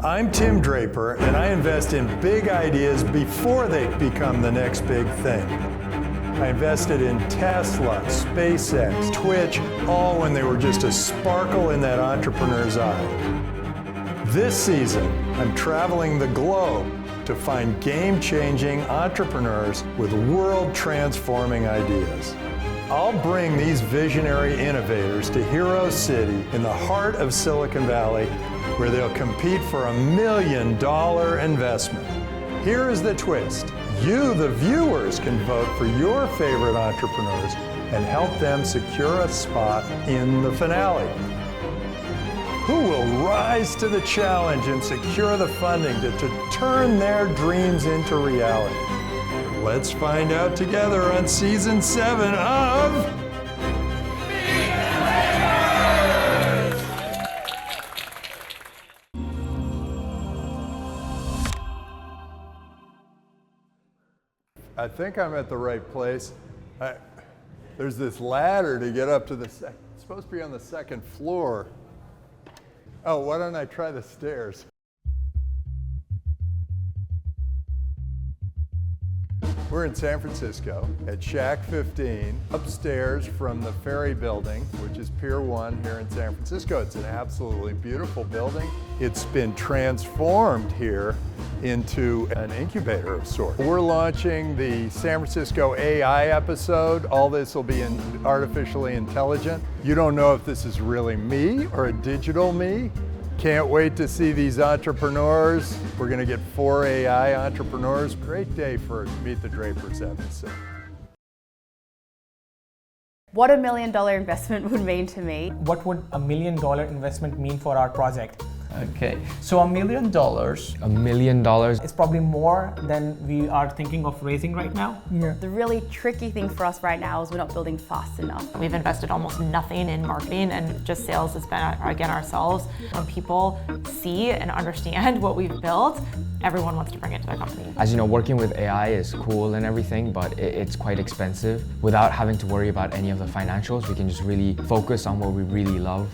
I'm Tim Draper, and I invest in big ideas before they become the next big thing. I invested in Tesla, SpaceX, Twitch, all when they were just a sparkle in that entrepreneur's eye. This season, I'm traveling the globe to find game-changing entrepreneurs with world-transforming ideas. I'll bring these visionary innovators to Hero City in the heart of Silicon Valley, where they'll compete for $1 million investment. Here is the twist. You, the viewers, can vote for your favorite entrepreneurs and help them secure a spot in the finale. Who will rise to the challenge and secure the funding to turn their dreams into reality? Let's find out together on Season 7 of... I think I'm at the right place. There's this ladder to get up to the it's supposed to be on the second floor. Oh, why don't I try the stairs? We're in San Francisco at Shack 15, upstairs from the Ferry Building, which is Pier 1 here in San Francisco. It's an absolutely beautiful building. It's been transformed here into an incubator of sorts. We're launching the San Francisco AI episode. All this will be artificially intelligent. You don't know if this is really me or a digital me. Can't wait to see these entrepreneurs. We're gonna get 4 AI entrepreneurs. Great day for Meet the Drapers episode. What $1 million investment would mean to me. What would $1 million investment mean for our project? Okay, so $1 million. $1 million. It's probably more than we are thinking of raising right now. Yeah. The really tricky thing for us right now is we're not building fast enough. We've invested almost nothing in marketing, and just sales has been, again, ourselves. When people see and understand what we've built, everyone wants to bring it to their company. As you know, working with AI is cool and everything, but it's quite expensive. Without having to worry about any of the financials, we can just really focus on what we really love.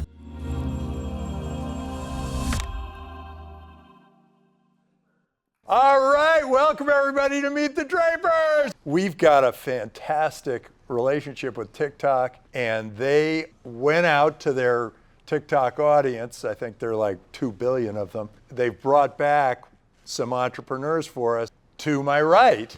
All right, welcome everybody to Meet the Drapers. We've got a fantastic relationship with TikTok, and they went out to their TikTok audience. I think there are like 2 billion of them. They've brought back some entrepreneurs for us. To my right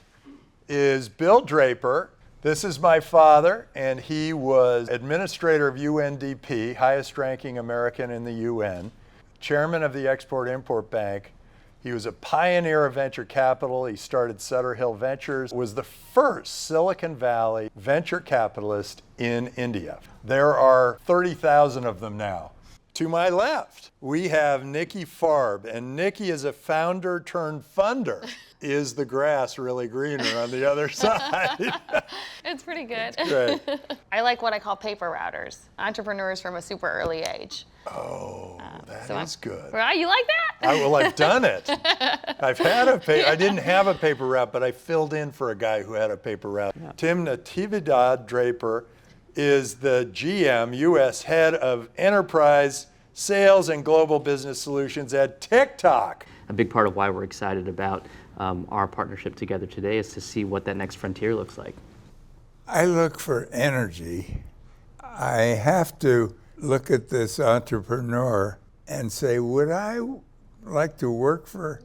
is Bill Draper. This is my father, and he was administrator of UNDP, highest ranking American in the UN, chairman of the Export-Import Bank. He was a pioneer of venture capital. He started Sutter Hill Ventures, was the first Silicon Valley venture capitalist in India. There are 30,000 of them now. To my left, we have Nikki Farb, and Nikki is a founder turned funder. Is the grass really greener on the other side? It's pretty good. Great. I like what I call paper routers, entrepreneurs from a super early age. Oh, that is good. Right, you like that? Well, I've done it. I've had I didn't have a paper route, but I filled in for a guy who had a paper route. Yeah. Tim Natividad Draper is the GM, U.S. Head of Enterprise Sales and Global Business Solutions at TikTok. A big part of why we're excited about our partnership together today is to see what that next frontier looks like. I look for energy. I have to look at this entrepreneur and say, would I like to work for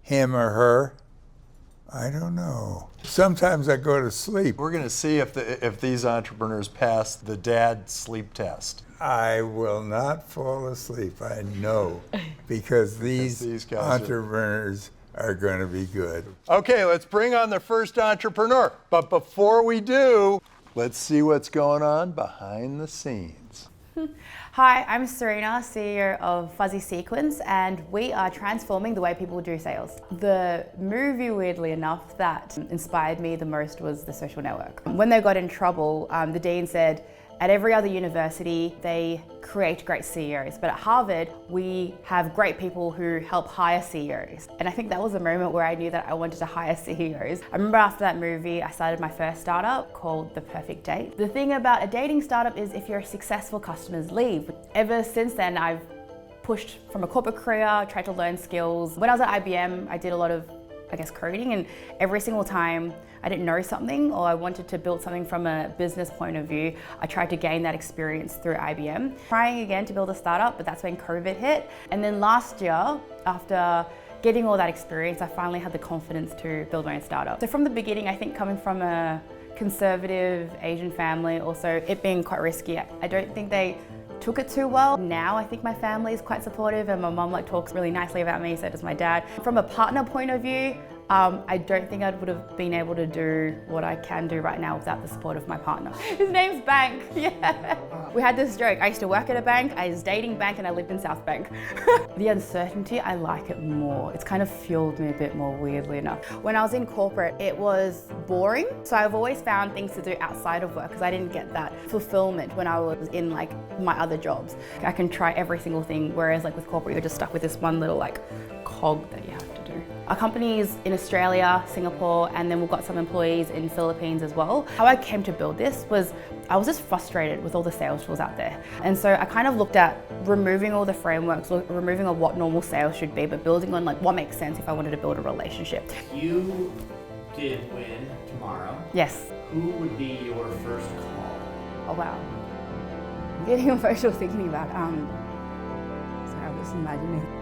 him or her? I don't know. Sometimes I go to sleep. We're going to see if these entrepreneurs pass the dad sleep test. I will not fall asleep, I know, because these entrepreneurs are going to be good. Okay, let's bring on the first entrepreneur. But before we do, let's see what's going on behind the scenes. Hi, I'm Serena, CEO of Fuzzy Sequence, and we are transforming the way people do sales. The movie, weirdly enough, that inspired me the most was The Social Network. When they got in trouble, the dean said, at every other university, they create great CEOs, but at Harvard, we have great people who help hire CEOs. And I think that was the moment where I knew that I wanted to hire CEOs. I remember after that movie, I started my first startup called The Perfect Date. The thing about a dating startup is if you're successful, customers leave. Ever since then, I've pushed from a corporate career, tried to learn skills. When I was at IBM, I did a lot of, coding, and every single time I didn't know something or I wanted to build something from a business point of view, I tried to gain that experience through IBM. Trying again to build a startup, but that's when COVID hit. And then last year, after getting all that experience, I finally had the confidence to build my own startup. So from the beginning, I think coming from a conservative Asian family, also it being quite risky, I don't think they took it too well. Now I think my family is quite supportive and my mum talks really nicely about me, so does my dad. From a partner point of view, I don't think I would have been able to do what I can do right now without the support of my partner. His name's Bank, yeah. We had this joke, I used to work at a bank, I was dating Bank, and I lived in South Bank. The uncertainty, I like it more. It's kind of fueled me a bit more, weirdly enough. When I was in corporate, it was boring. So I've always found things to do outside of work because I didn't get that fulfillment when I was in my other jobs. I can try every single thing, whereas with corporate, you're just stuck with this one little cog that you have to do. Our company is in Australia, Singapore, and then we've got some employees in Philippines as well. How I came to build this was I was just frustrated with all the sales tools out there. And so I kind of looked at removing all the frameworks, removing of what normal sales should be, but building on what makes sense if I wanted to build a relationship. You did win tomorrow. Yes. Who would be your first call? Oh wow. I'm getting emotional thinking about sorry, I'm just imagining.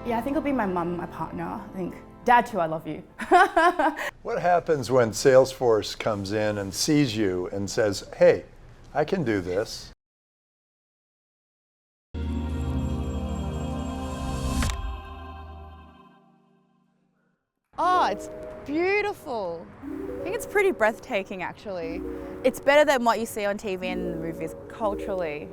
Yeah, I think it'll be my mum, my partner. I think Dad too, I love you. What happens when Salesforce comes in and sees you and says, hey, I can do this? Oh, it's beautiful. I think it's pretty breathtaking, actually. It's better than what you see on TV and the movies culturally.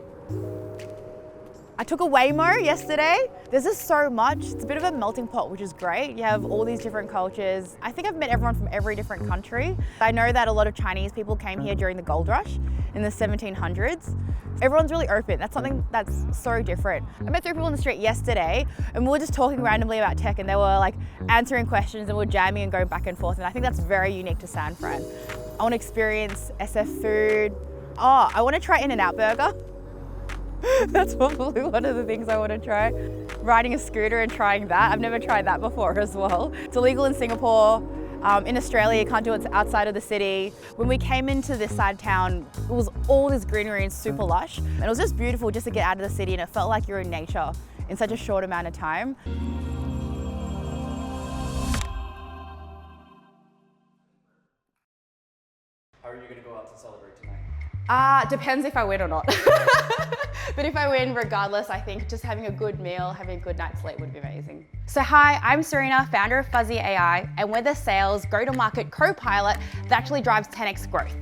I took a Waymo yesterday. There's just so much. It's a bit of a melting pot, which is great. You have all these different cultures. I think I've met everyone from every different country. I know that a lot of Chinese people came here during the gold rush in the 1700s. Everyone's really open. That's something that's so different. I met 3 people on the street yesterday and we were just talking randomly about tech and they were answering questions and we're jamming and going back and forth. And I think that's very unique to San Fran. I want to experience SF food. Oh, I want to try In-N-Out Burger. That's probably one of the things I want to try. Riding a scooter and trying that. I've never tried that before as well. It's illegal in Singapore. In Australia, you can't do it outside of the city. When we came into this side town, it was all this greenery and super lush. And it was just beautiful just to get out of the city and it felt like you're in nature in such a short amount of time. How are you going to go out to celebrate tonight? Depends if I win or not. But if I win, regardless, I think just having a good meal, having a good night's sleep would be amazing. So hi, I'm Serena, founder of Fuzzy AI, and we're the sales go-to-market co-pilot that actually drives 10x growth.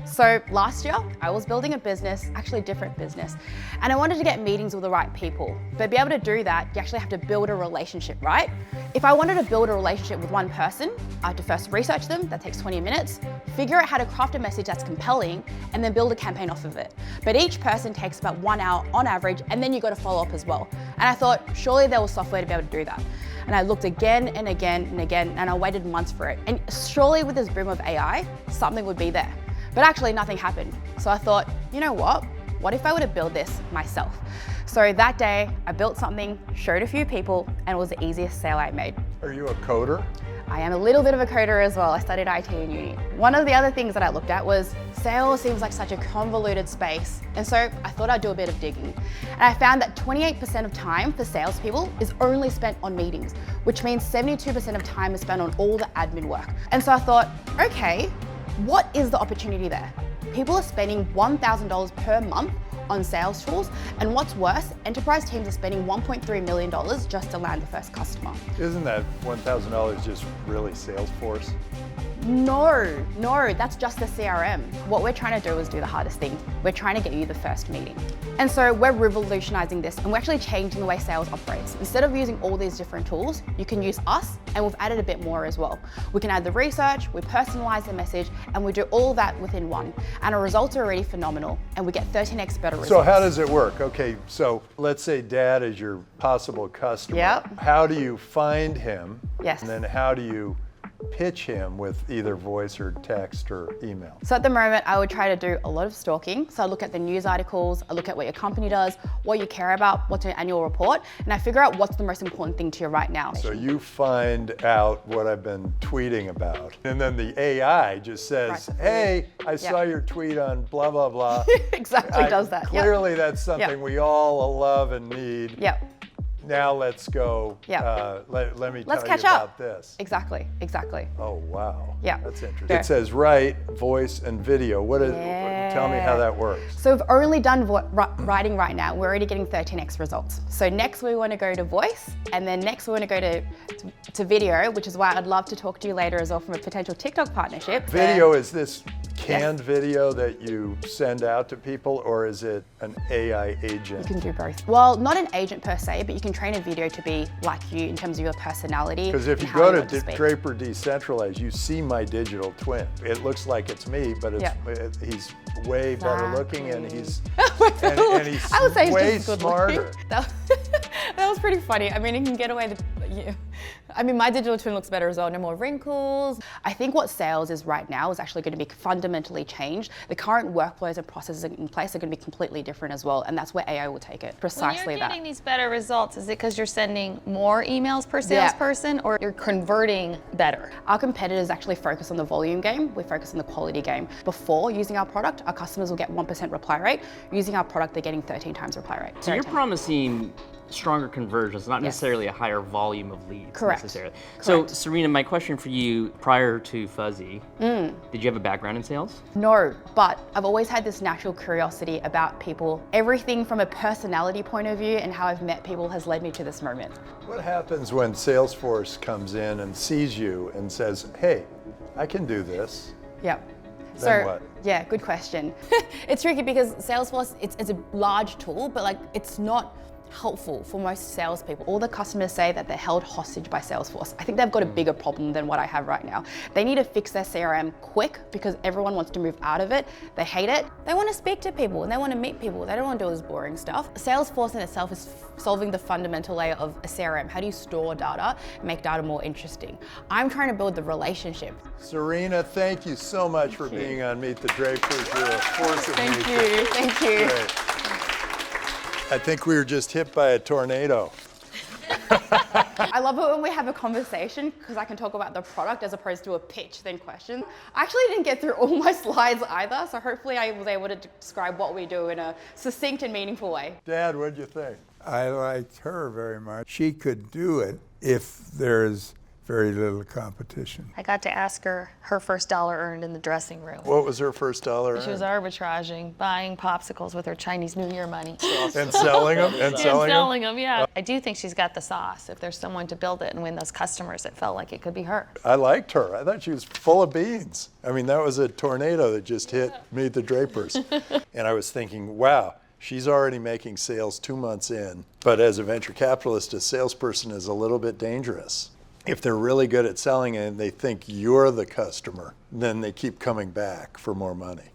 So last year, I was building a business, actually a different business, and I wanted to get meetings with the right people. But to be able to do that, you actually have to build a relationship, right? If I wanted to build a relationship with one person, I have to first research them, that takes 20 minutes, figure out how to craft a message that's compelling, and then build a campaign off of it. But each person takes about 1 hour on average, and then you got to follow up as well. And I thought, surely there was software to be able to do that. And I looked again and again and again, and I waited months for it. And surely with this boom of AI, something would be there. But actually nothing happened. So I thought, you know what? What if I were to build this myself? So that day, I built something, showed a few people, and it was the easiest sale I made. Are you a coder? I am a little bit of a coder as well. I studied IT in uni. One of the other things that I looked at was sales seems like such a convoluted space. And so I thought I'd do a bit of digging. And I found that 28% of time for salespeople is only spent on meetings, which means 72% of time is spent on all the admin work. And so I thought, okay, what is the opportunity there? People are spending $1,000 per month on sales tools, and what's worse, enterprise teams are spending $1.3 million just to land the first customer. Isn't that $1,000 just really Salesforce? No, that's just the CRM. What we're trying to do is do the hardest thing. We're trying to get you the first meeting. And so we're revolutionizing this and we're actually changing the way sales operates. Instead of using all these different tools, you can use us, and we've added a bit more as well. We can add the research, we personalize the message, and we do all that within one. And our results are already phenomenal, and we get 13x better results. So how does it work? Okay, so let's say Dad is your possible customer. Yep. How do you find him? Yes. And then how do you pitch him with either voice or text or email? So at the moment, I would try to do a lot of stalking. So I look at the news articles, I look at what your company does, what you care about, what's your annual report, and I figure out what's the most important thing to you right now. So you find out what I've been tweeting about, and then the AI just says, hey, I saw your tweet on blah, blah, blah. Exactly does that. Clearly that's something we all love and need. Yep. Now let's go, let me tell catch you up. about this. Exactly. Oh, wow. Yeah. That's interesting. It says write, voice, and video. Tell me how that works. So we've only done writing right now. We're already getting 13x results. So next we want to go to voice, and then next we want to go to video, which is why I'd love to talk to you later as well from a potential TikTok partnership. Video, is this canned video that you send out to people, or is it an AI agent? You can do both. Well, not an agent per se, but you can train a video to be like you in terms of your personality. Because if you go to Draper Decentralized, you see my digital twin. It looks like it's me, but he's way better looking, and he's I would say he's way just good smarter. That was pretty funny. I mean, he can get away I mean, my digital twin looks better as well, no more wrinkles. I think what sales is right now is actually going to be fundamentally changed. The current workflows and processes in place are going to be completely different as well, and that's where AI will take it. Precisely When you're that. getting these better results, is it because you're sending more emails per salesperson, or you're converting better? Our competitors actually focus on the volume game. We focus on the quality game. Before using our product, our customers will get 1% reply rate. Using our product, they're getting 13 times reply rate. So you're promising stronger conversions, not necessarily a higher volume of leads necessarily. So Serena, my question for you, prior to Fuzzy, did you have a background in sales? No, but I've always had this natural curiosity about people. Everything from a personality point of view and how I've met people has led me to this moment. What happens when Salesforce comes in and sees you and says, hey, I can do this? Yep. Then what? Yeah, good question. It's tricky because Salesforce, it's a large tool, but like it's not helpful for most salespeople. All the customers say that they're held hostage by Salesforce. I think they've got a bigger problem than what I have right now. They need to fix their CRM quick because everyone wants to move out of it. They hate it. They want to speak to people and they want to meet people. They don't want to do all this boring stuff. Salesforce in itself is solving the fundamental layer of a CRM. How do you store data and make data more interesting? I'm trying to build the relationship. Serena, thank you so much for being on Meet the Drapers. You're a force of nature. Thank you. Great. I think we were just hit by a tornado. I love it when we have a conversation because I can talk about the product as opposed to a pitch then question. I actually didn't get through all my slides either, so hopefully I was able to describe what we do in a succinct and meaningful way. Dad, what'd you think? I liked her very much. She could do it if there's very little competition. I got to ask her first dollar earned in the dressing room. What was her first dollar? She was arbitraging, buying popsicles with her Chinese New Year money. And selling them? And selling them? Yeah. I do think she's got the sauce. If there's someone to build it and win those customers, it felt like it could be her. I liked her. I thought she was full of beans. I mean, that was a tornado that just hit Meet the Drapers. And I was thinking, wow, she's already making sales 2 months in. But as a venture capitalist, a salesperson is a little bit dangerous. If they're really good at selling it and they think you're the customer, then they keep coming back for more money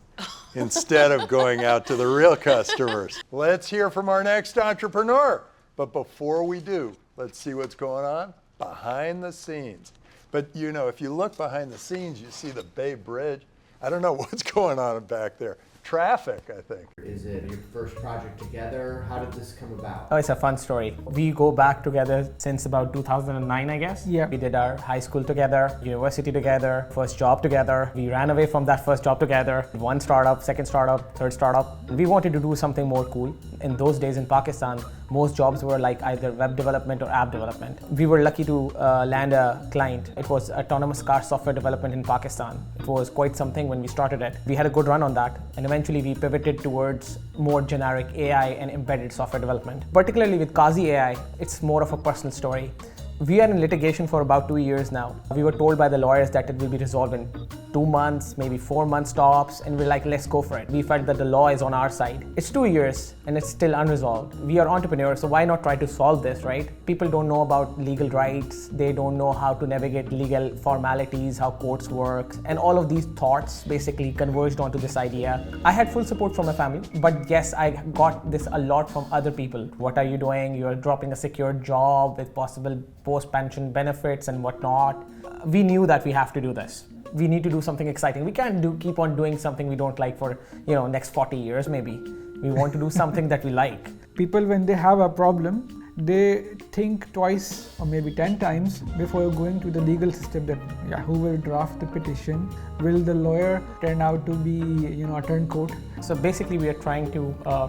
instead of going out to the real customers. Let's hear from our next entrepreneur. But before we do, let's see what's going on behind the scenes. But you know, if you look behind the scenes, you see the Bay Bridge. I don't know what's going on back there. Traffic, I think. Is it your first project together? How did this come about? Oh, it's a fun story. We go back together since about 2009, I guess. Yeah. We did our high school together, university together, first job together. We ran away from that first job together. One startup, second startup, third startup. We wanted to do something more cool. In those days in Pakistan, most jobs were like either web development or app development. We were lucky to land a client. It was autonomous car software development in Pakistan. It was quite something when we started it. We had a good run on that, and eventually we pivoted towards more generic AI and embedded software development. Particularly with Qazi AI, it's more of a personal story. We are in litigation for about 2 years now. We were told by the lawyers that it will be resolved in 2 months, maybe 4 months tops, and we're like, let's go for it. We felt that the law is on our side. It's 2 years and it's still unresolved. We are entrepreneurs, so why not try to solve this, right? People don't know about legal rights. They don't know how to navigate legal formalities, how courts work, and all of these thoughts basically converged onto this idea. I had full support from my family, but yes, I got this a lot from other people. What are you doing? You're dropping a secure job with possible post-pension benefits and whatnot. We knew that we have to do this. We need to do something exciting. We can't keep on doing something we don't like for next 40 years maybe. We want to do something that we like. People, when they have a problem, they think twice or maybe 10 times before going to the legal system that who will draft the petition? Will the lawyer turn out to be a turncoat? So basically we are trying to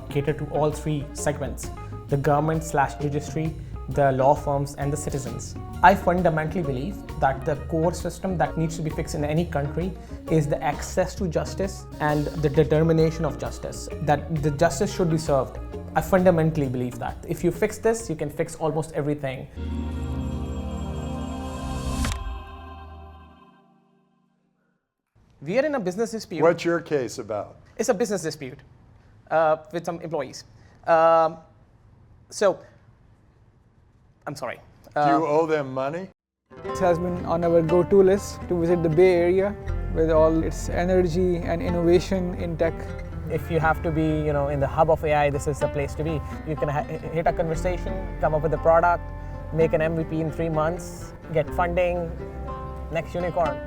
cater to all three segments: the government/judiciary, the law firms and the citizens. I fundamentally believe that the core system that needs to be fixed in any country is the access to justice and the determination of justice, that the justice should be served. I fundamentally believe that. If you fix this, you can fix almost everything. We are in a business dispute. What's your case about? It's a business dispute with some employees. So, I'm sorry. Do you owe them money? This has been on our go-to list to visit the Bay Area with all its energy and innovation in tech. If you have to be, in the hub of AI, this is the place to be. You can hit a conversation, come up with a product, make an MVP in 3 months, get funding, next unicorn.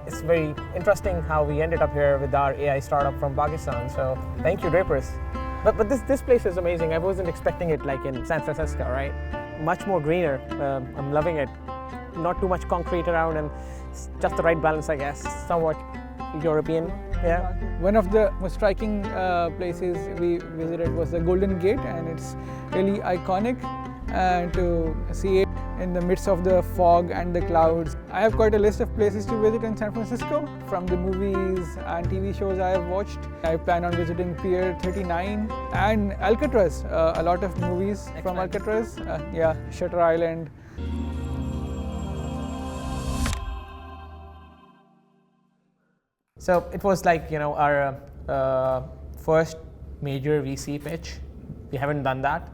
It's very interesting how we ended up here with our AI startup from Pakistan. So thank you, Drapers. But this place is amazing. I wasn't expecting it like in San Francisco, right? Much more greener. I'm loving it. Not too much concrete around and just the right balance, I guess. Somewhat European, yeah. One of the most striking places we visited was the Golden Gate, and it's really iconic to see it in the midst of the fog and the clouds. I have quite a list of places to visit in San Francisco from the movies and TV shows I have watched. I plan on visiting Pier 39 and Alcatraz. A lot of movies from Alcatraz. Shutter Island. So it was like, our first major VC pitch. We haven't done that,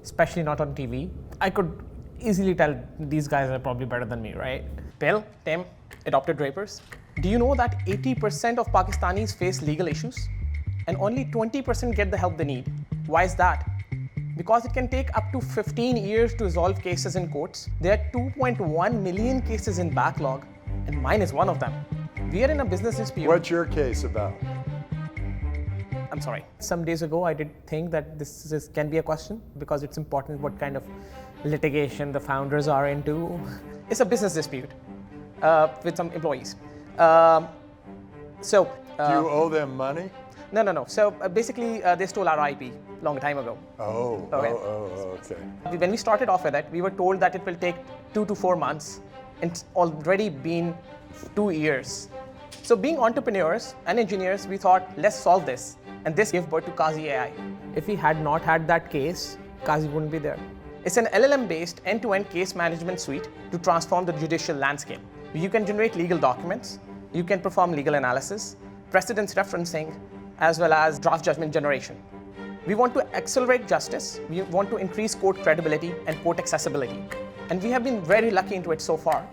especially not on TV. I could easily tell these guys are probably better than me, right? Bill, Tim, adopted Drapers. Do you know that 80% of Pakistanis face legal issues and only 20% get the help they need? Why is that? Because it can take up to 15 years to resolve cases in courts. There are 2.1 million cases in backlog, and mine is one of them. We are in a business dispute. What's your case about? I'm sorry. Some days ago, I did think that this can be a question because it's important what kind of litigation the founders are into. It's a business dispute with some employees. Do you owe them money? No. So basically, they stole our IP long time ago. Okay. When we started off with it, we were told that it will take 2 to 4 months. It's already been 2 years. So being entrepreneurs and engineers, we thought, let's solve this. And this gave birth to Qazi AI. If we had not had that case, Qazi wouldn't be there. It's an LLM-based end-to-end case management suite to transform the judicial landscape. You can generate legal documents, you can perform legal analysis, precedence referencing, as well as draft judgment generation. We want to accelerate justice, we want to increase court credibility and court accessibility. And we have been very lucky into it so far.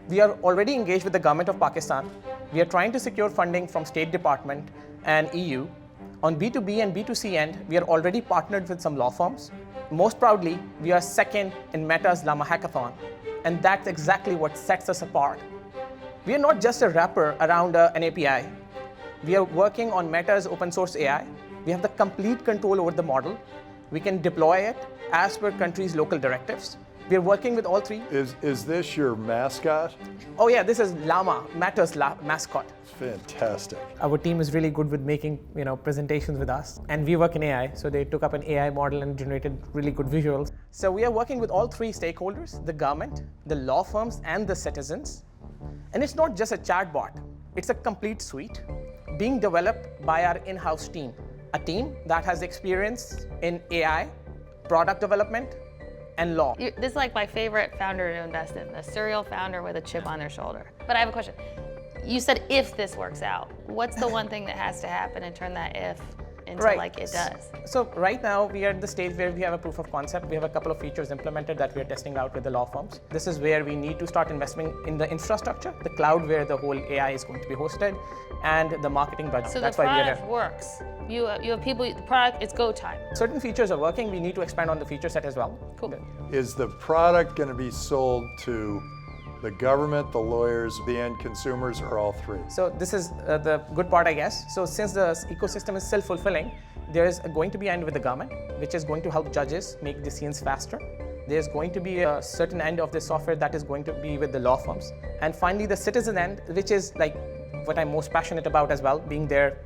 We are already engaged with the government of Pakistan. We are trying to secure funding from State Department and EU. On B2B and B2C end, we are already partnered with some law firms. Most proudly, we are second in Meta's Llama Hackathon. And that's exactly what sets us apart. We are not just a wrapper around an API. We are working on Meta's open source AI. We have the complete control over the model. We can deploy it as per country's local directives. We are working with all three. Is this your mascot? Oh yeah, this is Llama, Meta's mascot. Fantastic. Our team is really good with making presentations with us, and we work in AI, so they took up an AI model and generated really good visuals. So we are working with all three stakeholders: the government, the law firms, and the citizens. And it's not just a chatbot; it's a complete suite being developed by our in-house team, a team that has experience in AI, product development, and law. This is like my favorite founder to invest in, the serial founder with a chip on their shoulder. But I have a question. You said if this works out, what's the one thing that has to happen and turn that if until like it does? So right now we are at the stage where we have a proof of concept. We have a couple of features implemented that we are testing out with the law firms. This is where we need to start investing in the infrastructure, the cloud where the whole AI is going to be hosted, and the marketing budget. So that's the why we are product here. works. You have people, the product, it's go time. Certain features are working. We need to expand on the feature set as well. Cool. Is the product going to be sold to the government, the lawyers, the end consumers, or all three? So this is the good part, I guess. So since the ecosystem is self-fulfilling, there is going to be an end with the government, which is going to help judges make decisions faster. There's going to be a certain end of the software that is going to be with the law firms. And finally, the citizen end, which is like what I'm most passionate about as well, being there,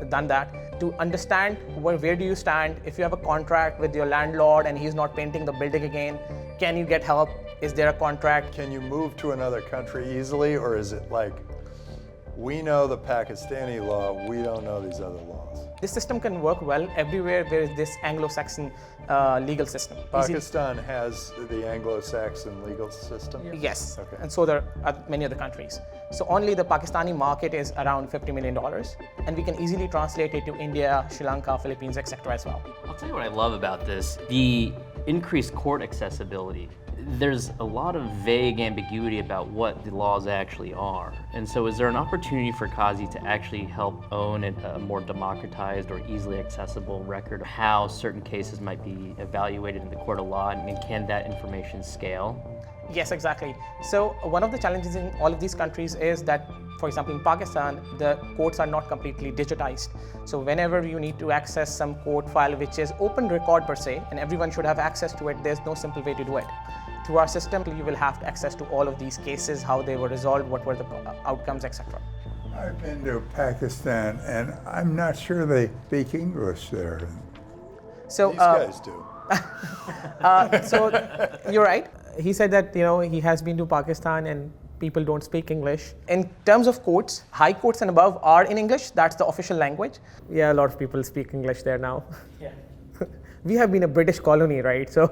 done that, to understand where do you stand. If you have a contract with your landlord and he's not painting the building again, can you get help? Is there a contract? Can you move to another country easily, or is it like, we know the Pakistani law, we don't know these other laws? This system can work well everywhere there is this Anglo-Saxon legal system. Pakistan has the Anglo-Saxon legal system? Yes, Okay. and so there are many other countries. So only the Pakistani market is around $50 million, and we can easily translate it to India, Sri Lanka, Philippines, etc. as well. I'll tell you what I love about this, the increased court accessibility. There's a lot of vague ambiguity about what the laws actually are. And so is there an opportunity for Qazi to actually help own a more democratized or easily accessible record of how certain cases might be evaluated in the court of law, and can that information scale? Yes, exactly. So one of the challenges in all of these countries is that, for example, in Pakistan, the courts are not completely digitized. So whenever you need to access some court file, which is open record per se, and everyone should have access to it, there's no simple way to do it. Through our system, you will have access to all of these cases, how they were resolved, what were the outcomes, etc. I've been to Pakistan, and I'm not sure they speak English there. So these guys do. So you're right. He said that he has been to Pakistan and people don't speak English. In terms of courts, high courts and above are in English. That's the official language. Yeah, a lot of people speak English there now. Yeah. We have been a British colony, right? So,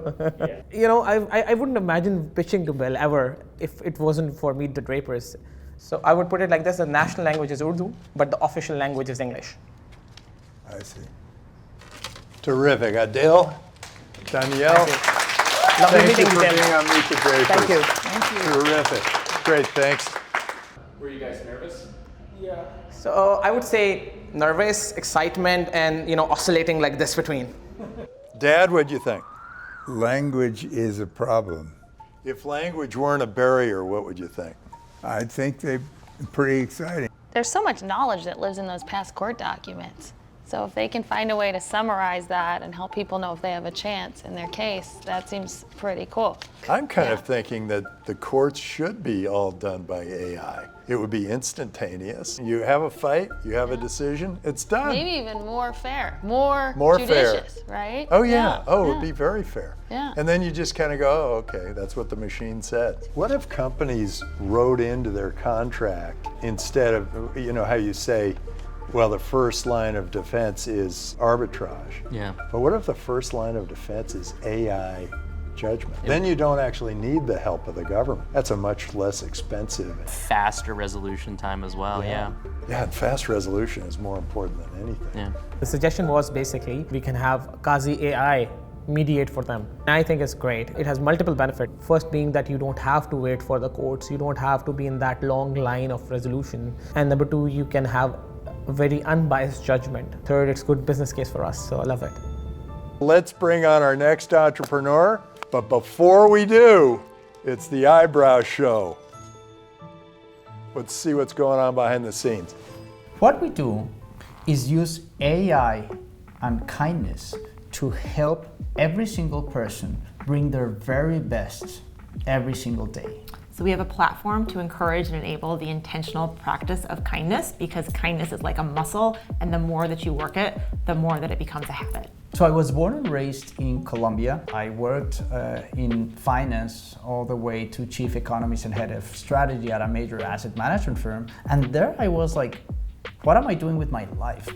I wouldn't imagine pitching to Bill ever if it wasn't for Meet the Drapers. So I would put it like this: the national language is Urdu, but the official language is English. I see. Terrific. Adil, Danielle, Lovely thank meeting you for you, Bill. being on Meet the Drapers. Thank you. Terrific. Great, thanks. Were you guys nervous? Yeah. So I would say nervous, excitement, and oscillating like this between. Dad, what'd you think? Language is a problem. If language weren't a barrier, what would you think? I think they're pretty exciting. There's so much knowledge that lives in those past court documents. So if they can find a way to summarize that and help people know if they have a chance in their case, that seems pretty cool. I'm kind of thinking that the courts should be all done by AI. It would be instantaneous. You have a fight, you have a decision, it's done. Maybe even more fair, more judicious, fair. Right? Oh yeah, it would be very fair. Yeah. And then you just kind of go, oh, okay, that's what the machine said. What if companies wrote into their contract instead of, how you say, well, the first line of defense is arbitrage. Yeah. But what if the first line of defense is AI judgment? Then you don't actually need the help of the government. That's a much less expensive. Faster resolution time as well, yeah. Yeah, and fast resolution is more important than anything. Yeah. The suggestion was basically we can have Qazi AI mediate for them. I think it's great. It has multiple benefits. First being that you don't have to wait for the courts. You don't have to be in that long line of resolution. And number two, you can have a very unbiased judgment. Third, it's good business case for us, so I love it. Let's bring on our next entrepreneur. But before we do, it's the eyebrow show. Let's see what's going on behind the scenes. What we do is use AI and kindness to help every single person bring their very best every single day. So we have a platform to encourage and enable the intentional practice of kindness, because kindness is like a muscle, and the more that you work it, the more that it becomes a habit. So I was born and raised in Colombia. I worked in finance all the way to chief economist and head of strategy at a major asset management firm. And there I was like, what am I doing with my life?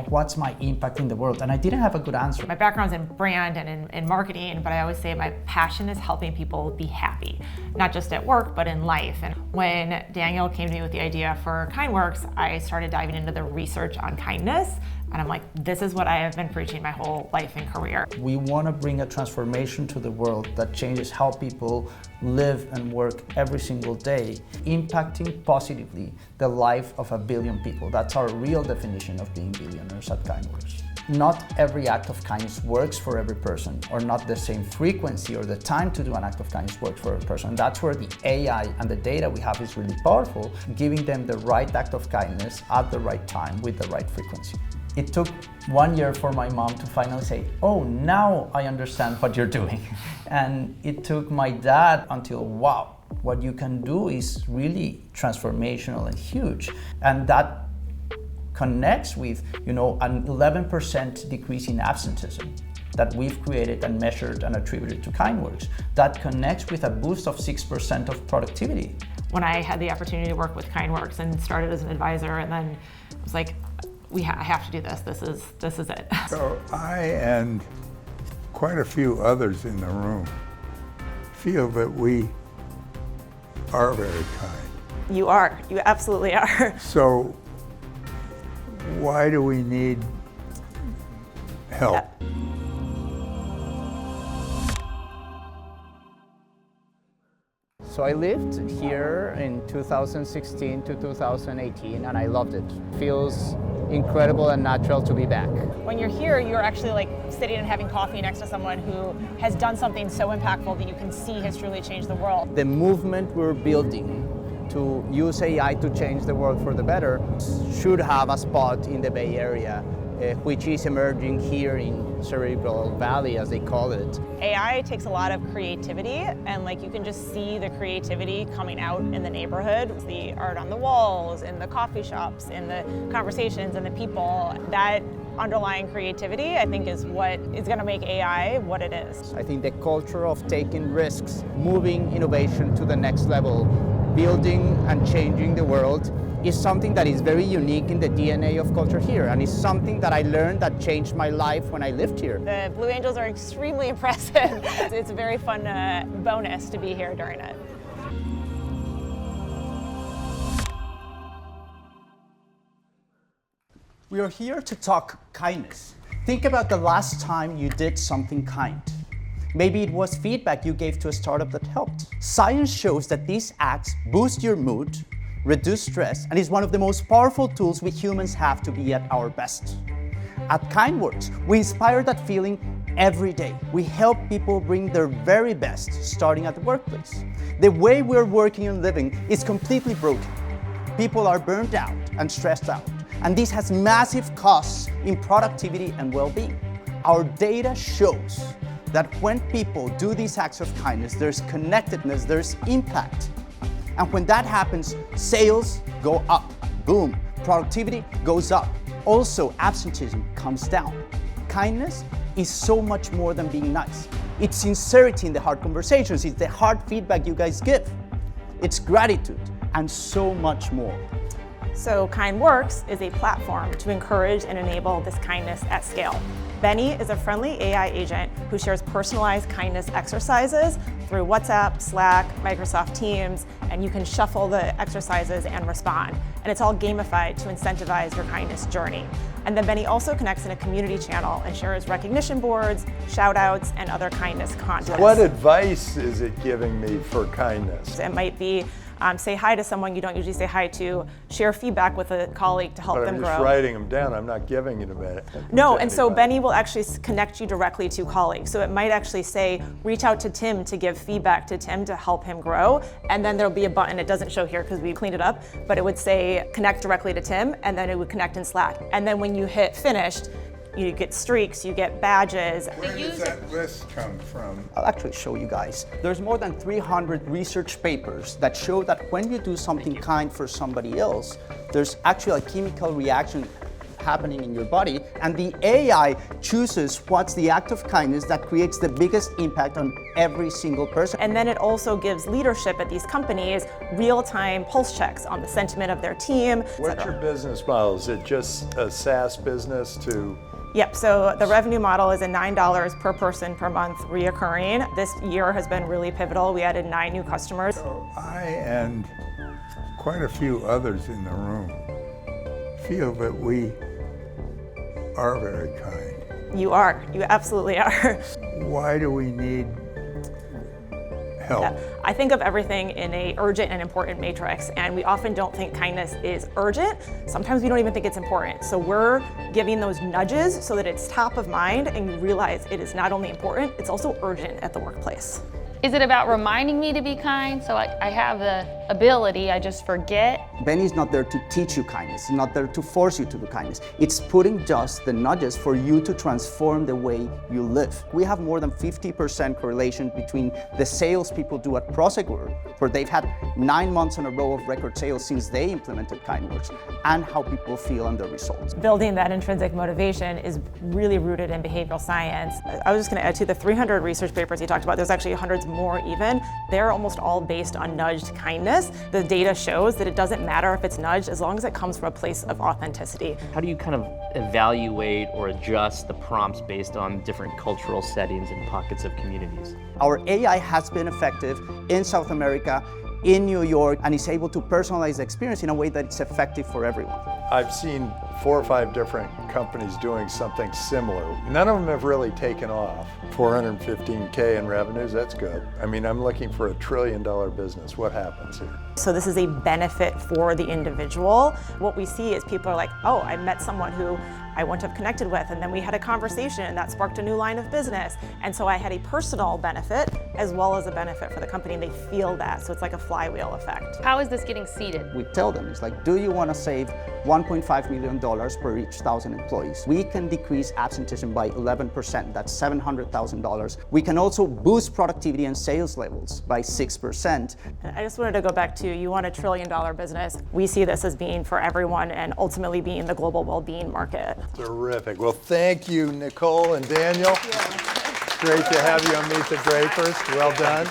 What's my impact in the world? And I didn't have a good answer. My background's in brand and in marketing, but I always say my passion is helping people be happy, not just at work, but in life. And when Daniel came to me with the idea for KindWorks, I started diving into the research on kindness, And I'm like, this is what I have been preaching my whole life and career. We want to bring a transformation to the world that changes how people live and work every single day, impacting positively the life of 1 billion people. That's our real definition of being billionaires at KindWorks. Not every act of kindness works for every person, or not the same frequency or the time to do an act of kindness works for every person. That's where the AI and the data we have is really powerful, giving them the right act of kindness at the right time with the right frequency. It took 1 year for my mom to finally say, oh, now I understand what you're doing. And it took my dad until, wow, what you can do is really transformational and huge. And that connects with, an 11% decrease in absenteeism that we've created and measured and attributed to KindWorks. That connects with a boost of 6% of productivity. When I had the opportunity to work with KindWorks and started as an advisor, and then I was like, I have to do this. This is it. So I and quite a few others in the room feel that we are very kind. You are. You absolutely are. So why do we need help? So I lived here in 2016 to 2018 and I loved it. Feels incredible and natural to be back. When you're here, you're actually like sitting and having coffee next to someone who has done something so impactful that you can see has truly changed the world. The movement we're building to use AI to change the world for the better should have a spot in the Bay Area, which is emerging here in Cerebral Valley, as they call it. AI takes a lot of creativity, and you can just see the creativity coming out in the neighborhood. It's the art on the walls, in the coffee shops, in the conversations, and the people. That underlying creativity, I think, is what is going to make AI what it is. I think the culture of taking risks, moving innovation to the next level, building and changing the world is something that is very unique in the DNA of culture here, and it's something that I learned that changed my life when I lived here. The Blue Angels are extremely impressive. It's a very fun bonus to be here during it. We are here to talk kindness. Think about the last time you did something kind. Maybe it was feedback you gave to a startup that helped. Science shows that these acts boost your mood, reduce stress, and is one of the most powerful tools we humans have to be at our best. At KindWorks, we inspire that feeling every day. We help people bring their very best, starting at the workplace. The way we're working and living is completely broken. People are burnt out and stressed out, and this has massive costs in productivity and well-being. Our data shows that when people do these acts of kindness, there's connectedness, there's impact. And when that happens, sales go up. Boom. Productivity goes up. Also, absenteeism comes down. Kindness is so much more than being nice. It's sincerity in the hard conversations. It's the hard feedback you guys give. It's gratitude and so much more. So KindWorks is a platform to encourage and enable this kindness at scale. Benny is a friendly AI agent who shares personalized kindness exercises through WhatsApp, Slack, Microsoft Teams, and you can shuffle the exercises and respond. And it's all gamified to incentivize your kindness journey. And then Benny also connects in a community channel and shares recognition boards, shout outs, and other kindness contests. What advice is it giving me for kindness? It might be say hi to someone you don't usually say hi to, share feedback with a colleague to help them grow. I'm just writing them down, I'm not giving it a minute. No, and so Benny will actually connect you directly to colleagues. So it might actually say, reach out to Tim to give feedback to Tim to help him grow. And then there'll be a button, it doesn't show here because we cleaned it up, but it would say connect directly to Tim, and then it would connect in Slack. And then when you hit finished, you get streaks, you get badges. Where does that list come from? I'll actually show you guys. There's more than 300 research papers that show that when you do something kind for somebody else, there's actually a chemical reaction happening in your body, and the AI chooses what's the act of kindness that creates the biggest impact on every single person. And then it also gives leadership at these companies real-time pulse checks on the sentiment of their team. What's your business model? Is it just a SaaS business to? Yep, so the revenue model is a $9 per person per month reoccurring. This year has been really pivotal. We added 9 new customers. So I and quite a few others in the room feel that we are very kind. You are. You absolutely are. Why do we need help? Yeah. I think of everything in a urgent and important matrix, and we often don't think kindness is urgent. Sometimes we don't even think it's important. So we're giving those nudges so that it's top of mind and you realize it is not only important, it's also urgent at the workplace. Is it about reminding me to be kind? So I have the ability, I just forget. Benny's not there to teach you kindness. He's not there to force you to do kindness. It's putting just the nudges for you to transform the way you live. We have more than 50% correlation between the sales people do at Prosegur, where they've had 9 months in a row of record sales since they implemented KindWorks, and how people feel and their results. Building that intrinsic motivation is really rooted in behavioral science. I was just going to add to the 300 research papers you talked about, there's actually hundreds more even. They're almost all based on nudged kindness. The data shows that it doesn't matter if it's nudged as long as it comes from a place of authenticity. How do you kind of evaluate or adjust the prompts based on different cultural settings and pockets of communities? Our AI has been effective in South America, in New York, and is able to personalize the experience in a way that it's effective for everyone. I've seen 4 or 5 different companies doing something similar. None of them have really taken off. 415K in revenues, that's good. I mean, I'm looking for $1 trillion business. What happens here? So this is a benefit for the individual. What we see is people are like, oh, I met someone who I wouldn't have connected with, and then we had a conversation and that sparked a new line of business. And so I had a personal benefit as well as a benefit for the company, and they feel that. So it's like a flywheel effect. How is this getting seeded? We tell them, it's like, do you want to save $1.5 million per each 1,000 employees? We can decrease absenteeism by 11%, that's $700,000. We can also boost productivity and sales levels by 6%. I just wanted to go back to, you want $1 trillion business. We see this as being for everyone and ultimately being the global well-being market. Terrific. Well, thank you, Nicole and Daniel. It's great to have you on Meet the Drapers. Well done.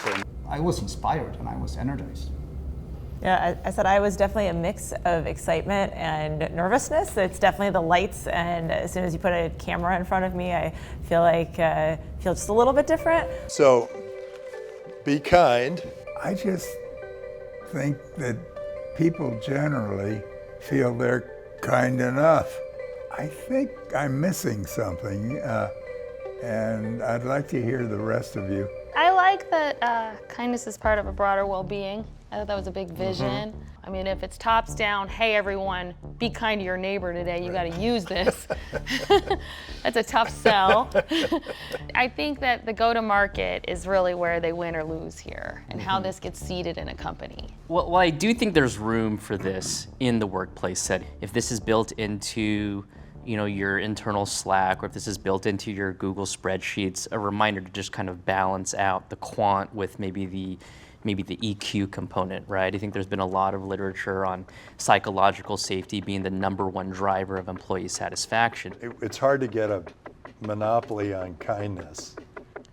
I was inspired and I was energized. Yeah, I said I was definitely a mix of excitement and nervousness. It's definitely the lights, and as soon as you put a camera in front of me, I feel just a little bit different. So, be kind. I just think that people generally feel they're kind enough. I think I'm missing something, and I'd like to hear the rest of you. I like that kindness is part of a broader well-being. I thought that was a big vision. I mean, if it's tops down, hey everyone, be kind to your neighbor today, you gotta use this. That's a tough sell. I think that the go-to-market is really where they win or lose here, and how this gets seeded in a company. Well, I do think there's room for this in the workplace setting. If this is built into your internal Slack, or if this is built into your Google spreadsheets, a reminder to just kind of balance out the quant with maybe the EQ component, right? I think there's been a lot of literature on psychological safety being the #1 driver of employee satisfaction. It's hard to get a monopoly on kindness.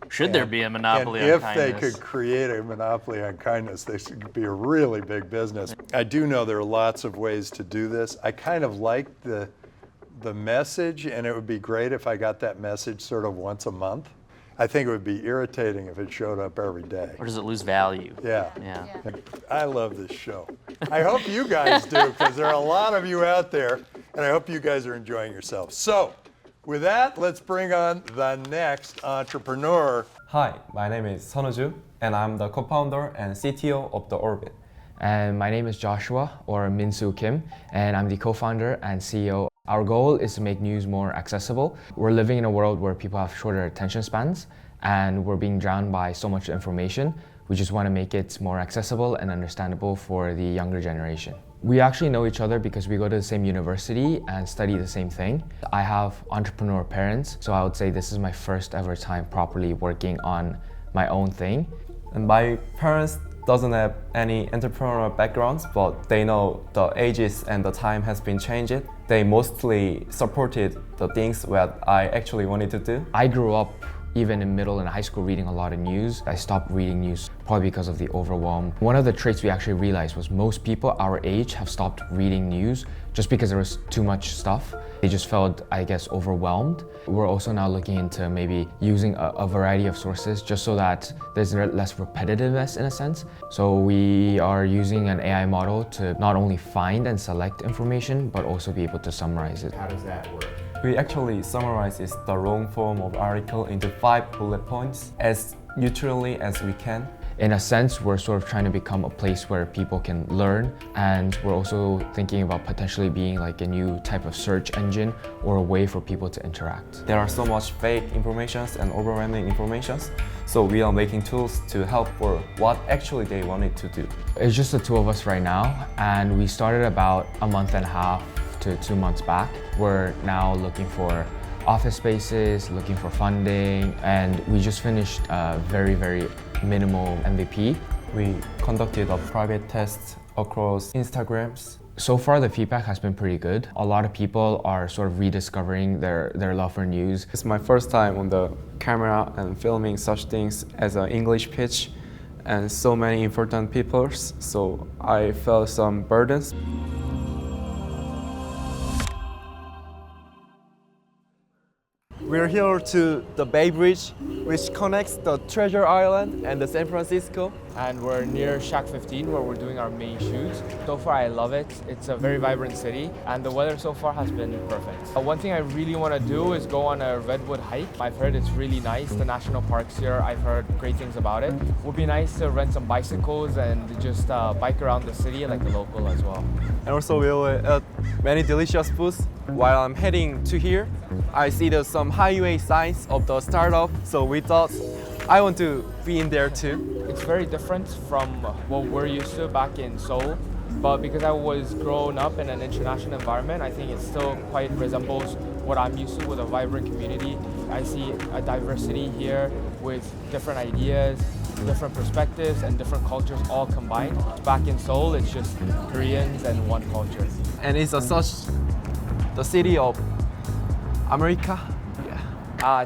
Should there be a monopoly on kindness? If they could create a monopoly on kindness, they should be a really big business. I do know there are lots of ways to do this. I kind of like the message, and it would be great if I got that message sort of once a month. I think it would be irritating if it showed up every day. Or does it lose value? Yeah. I love this show. I hope you guys do, because there are a lot of you out there, and I hope you guys are enjoying yourselves. So, with that, let's bring on the next entrepreneur. Hi, my name is Seonwoo, and I'm the co-founder and CTO of the Orbt. And my name is Joshua, or Min-Soo Kim, and I'm the co-founder and CEO. Our goal is to make news more accessible. We're living in a world where people have shorter attention spans, and we're being drowned by so much information. We just want to make it more accessible and understandable for the younger generation. We actually know each other because we go to the same university and study the same thing. I have entrepreneur parents, so I would say this is my first ever time properly working on my own thing. And my parents doesn't have any entrepreneurial backgrounds, but they know the ages and the time has been changed. They mostly supported the things that I actually wanted to do. I grew up even in middle and high school reading a lot of news. I stopped reading news probably because of the overwhelm. One of the traits we actually realized was most people our age have stopped reading news just because there was too much stuff. They just felt, I guess, overwhelmed. We're also now looking into maybe using a variety of sources just so that there's less repetitiveness in a sense. So we are using an AI model to not only find and select information, but also be able to summarize it. How does that work? We actually summarizes the long form of article into 5 bullet points as neutrally as we can. In a sense, we're sort of trying to become a place where people can learn, and we're also thinking about potentially being like a new type of search engine or a way for people to interact. There are so much fake informations and overwhelming informations, so we are making tools to help for what actually they wanted to do. It's just the two of us right now, and we started about a month and a half to 2 months back. We're now looking for office spaces, looking for funding, and we just finished a very minimal MVP. We conducted a private test across Instagrams. So far the feedback has been pretty good. A lot of people are sort of rediscovering their love for news. It's my first time on the camera and filming such things as an English pitch and so many important people, so I felt some burdens. We're here to the Bay Bridge, which connects the Treasure Island and the San Francisco. And we're near Shack 15 where we're doing our main shoots. So far I love it. It's a very vibrant city and the weather so far has been perfect. One thing I really want to do is go on a redwood hike. I've heard it's really nice. The national parks here, I've heard great things about it. It would be nice to rent some bicycles and just bike around the city like the local as well. And also we'll eat many delicious foods. While I'm heading to here, I see there's some highway signs of the startup, so we thought I want to be in there too. It's very different from what we're used to back in Seoul, but because I was grown up in an international environment, I think it still quite resembles what I'm used to with a vibrant community. I see a diversity here with different ideas, different perspectives, and different cultures all combined. Back in Seoul, it's just Koreans and one culture. And it's such the city of America.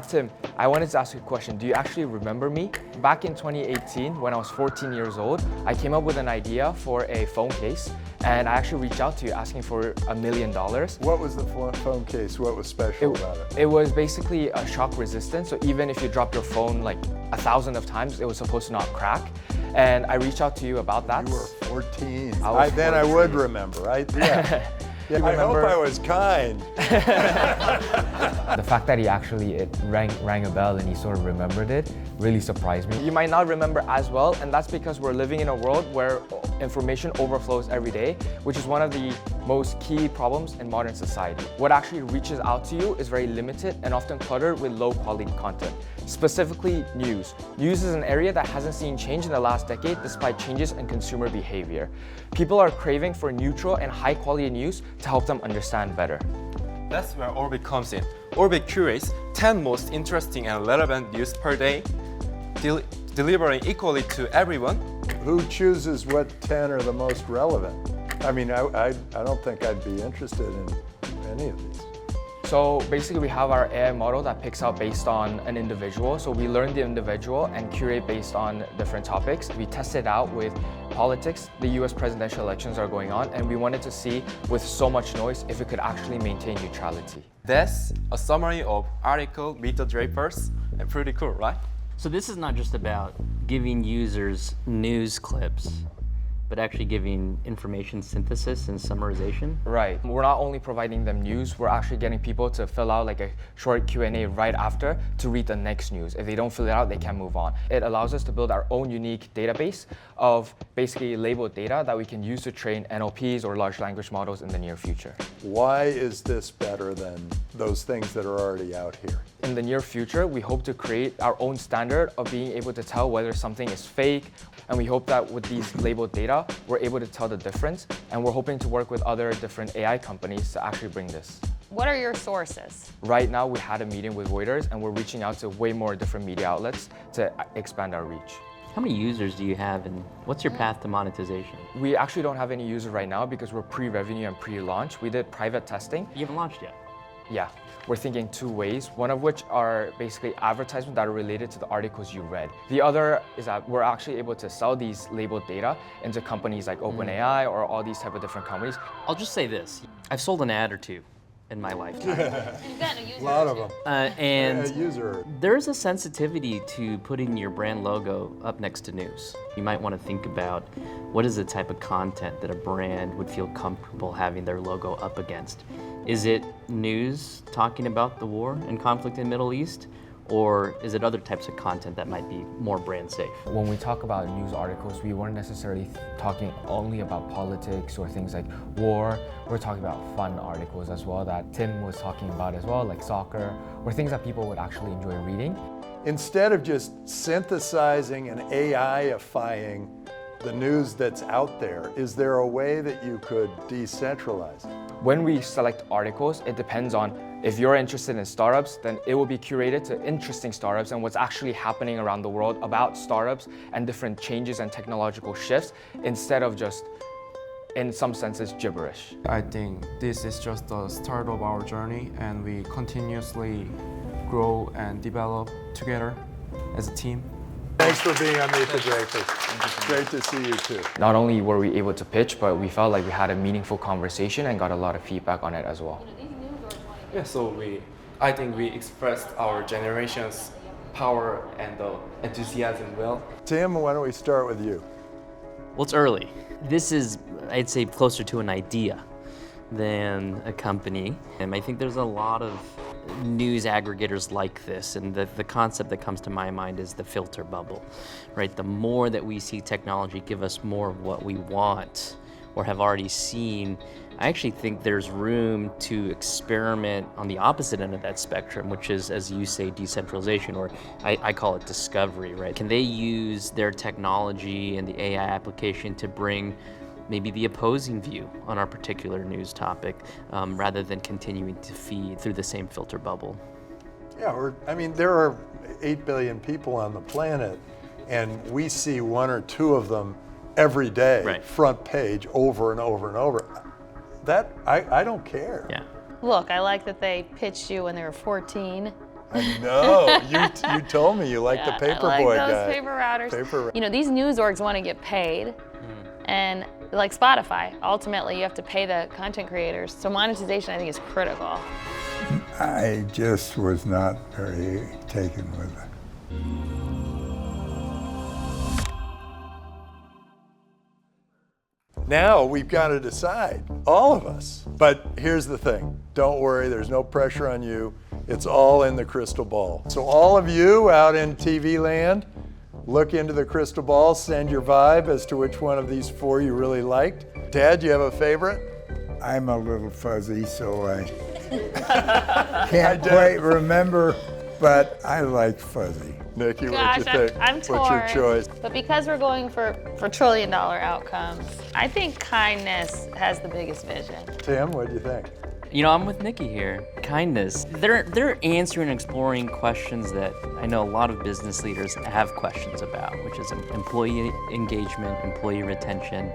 Tim, I wanted to ask you a question. Do you actually remember me? Back in 2018, when I was 14 years old, I came up with an idea for a phone case, and I actually reached out to you asking for $1 million. What was the phone case? What was special about it? It was basically a shock resistant, so even if you dropped your phone like 1,000 of times, it was supposed to not crack. And I reached out to you about that. You were 14. I would remember, right? Yeah. Yeah, I hope I was kind. The fact that he actually rang a bell and he sort of remembered it really surprised me. You might not remember as well, and that's because we're living in a world where information overflows every day, which is one of the most key problems in modern society. What actually reaches out to you is very limited and often cluttered with low quality content. Specifically, news. News is an area that hasn't seen change in the last decade despite changes in consumer behavior. People are craving for neutral and high quality news to help them understand better. That's where Orbt comes in. Orbt curates 10 most interesting and relevant news per day, delivering equally to everyone. Who chooses what 10 are the most relevant? I mean, I don't think I'd be interested in any of these. So basically we have our AI model that picks out based on an individual. So we learn the individual and curate based on different topics. We test it out with politics. The US presidential elections are going on, and we wanted to see, with so much noise, if it could actually maintain neutrality. That's a summary of article Meet the Drapers, and pretty cool, right? So this is not just about giving users news clips, but actually giving information synthesis and summarization? Right. We're not only providing them news, we're actually getting people to fill out like a short Q&A right after to read the next news. If they don't fill it out, they can't move on. It allows us to build our own unique database of basically labeled data that we can use to train NLPs or large language models in the near future. Why is this better than those things that are already out here? In the near future, we hope to create our own standard of being able to tell whether something is fake, and we hope that with these labeled data, we're able to tell the difference, and we're hoping to work with other different AI companies to actually bring this. What are your sources? Right now, we had a meeting with Reuters, and we're reaching out to way more different media outlets to expand our reach. How many users do you have, and what's your path to monetization? We actually don't have any users right now because we're pre-revenue and pre-launch. We did private testing. You haven't launched yet? Yeah. We're thinking two ways, one of which are basically advertisements that are related to the articles you read. The other is that we're actually able to sell these labeled data into companies like OpenAI or all these type of different companies. I'll just say this, I've sold an ad or two in my lifetime. You've gotten a user. A lot of them. And there's a sensitivity to putting your brand logo up next to news. You might want to think about what is the type of content that a brand would feel comfortable having their logo up against. Is it news talking about the war and conflict in the Middle East? Or is it other types of content that might be more brand safe? When we talk about news articles, we weren't necessarily talking only about politics or things like war. We're talking about fun articles as well that Tim was talking about as well, like soccer, or things that people would actually enjoy reading. Instead of just synthesizing and AI-ifying the news that's out there, is there a way that you could decentralize it? When we select articles, it depends on if you're interested in startups, then it will be curated to interesting startups and what's actually happening around the world about startups and different changes and technological shifts, instead of just, in some senses, gibberish. I think this is just the start of our journey, and we continuously grow and develop together as a team. Thanks for being on Meet the Drapers. Great to see you too. Not only were we able to pitch, but we felt like we had a meaningful conversation and got a lot of feedback on it as well. Yeah, so I think we expressed our generation's power and the enthusiasm well. Tim, why don't we start with you? Well, it's early. This is, I'd say, closer to an idea than a company. And I think there's a lot of news aggregators like this, and the concept that comes to my mind is the filter bubble, right? The more that we see technology give us more of what we want or have already seen, I actually think there's room to experiment on the opposite end of that spectrum, which is, as you say, decentralization, or I call it discovery, right? Can they use their technology and the AI application to bring maybe the opposing view on our particular news topic, rather than continuing to feed through the same filter bubble? Yeah, I mean, there are 8 billion people on the planet, and we see one or two of them every day, right, front page, over and over and over. That, I don't care. Yeah. Look, I like that they pitched you when they were 14. I know. You told me you like the paperboy guy. I like those paper routers. You know, these news orgs want to get paid, and like Spotify, ultimately you have to pay the content creators. So monetization, I think, is critical. I just was not very taken with it. Now we've got to decide, all of us. But here's the thing, don't worry, there's no pressure on you. It's all in the crystal ball. So all of you out in TV land, look into the crystal ball, send your vibe as to which one of these 4 you really liked. Dad, do you have a favorite? I'm a little fuzzy, so I can't quite remember, but I like fuzzy. Nikki, what do you think? I'm torn. What's your choice? But because we're going for trillion-dollar outcomes, I think kindness has the biggest vision. Tim, what do you think? You know, I'm with Nikki here. Kindness. They're answering and exploring questions that I know a lot of business leaders have questions about, which is employee engagement, employee retention.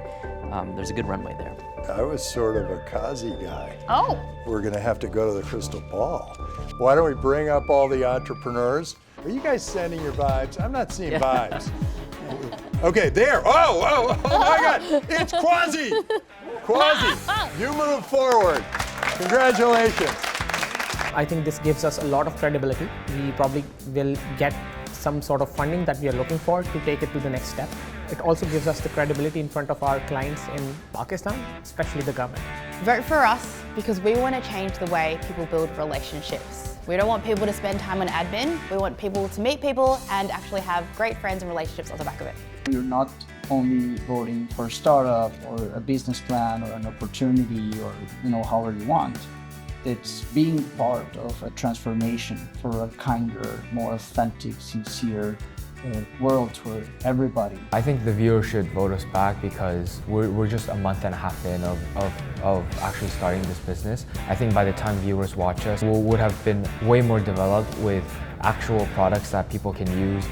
There's a good runway there. I was sort of a Qazi guy. Oh. We're going to have to go to the crystal ball. Why don't we bring up all the entrepreneurs? Are you guys sending your vibes? I'm not seeing vibes. Okay, there. Oh my God. It's Qazi. Qazi, you move forward. Congratulations. I think this gives us a lot of credibility. We probably will get some sort of funding that we are looking for to take it to the next step. It also gives us the credibility in front of our clients in Pakistan, especially the government. Vote for us because we want to change the way people build relationships. We don't want people to spend time on admin. We want people to meet people and actually have great friends and relationships on the back of it. You're not only voting for a startup or a business plan or an opportunity or however you want. It's being part of a transformation for a kinder, more authentic, sincere world for everybody. I think the viewers should vote us back because we're just a month and a half in of actually starting this business. I think by the time viewers watch us, we would have been way more developed with actual products that people can use